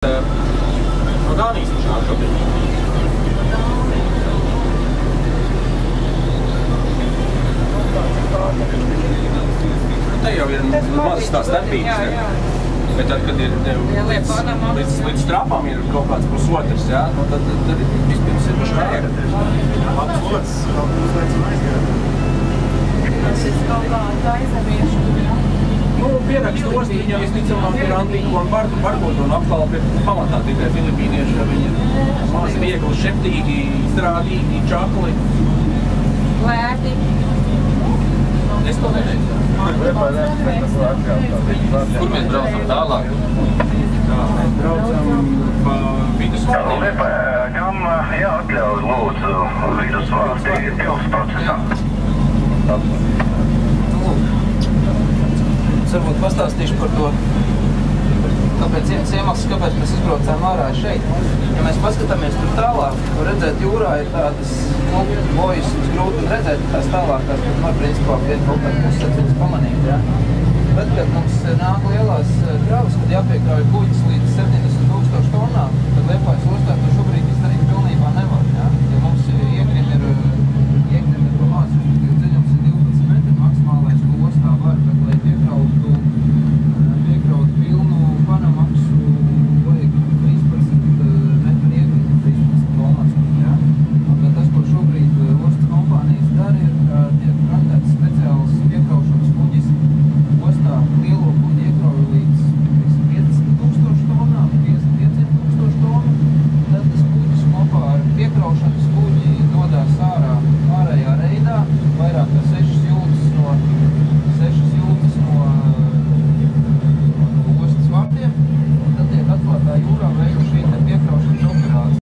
No Dānijas viņš nāk šobrīd. Te jau ir mazas tās starpības, bet tad, kad ir līdz trapām ir kaut kāds pusotrs, jā, nu tad vispirms ir paši vajag. Labs lods, kaut uzlēc un aizgāja. Tas ir kaut kāda aizemiešu, jā? Nu, pierakstu ostu viņam visticamāk ir antīko un varbūt un apkalpi pamatā tikai filipīnieši, ja viņi ir mazi, viegli, šeptīgi, strādīgi, čakli. Lēti. Es to nedēļu. Kur mēs braucam tālāk? Mēs braucam pa vidusvārtiem. Kam jāatļauj lūdzu vidusvārtī procesā? Varbūt pastāstīšu par to, kāpēc iemesls, kāpēc mēs izbraucām ārā šeit. Ja mēs paskatāmies tur tālāk, var redzēt, jūrā ir tādas bojas, grūti redzēt tās tālākās, bet var principā vien kaut kādu pusceļus pamanīt. Ja? Bet, kad mums nāk lielās kravas, kad jāpiekrauj kuģis līdz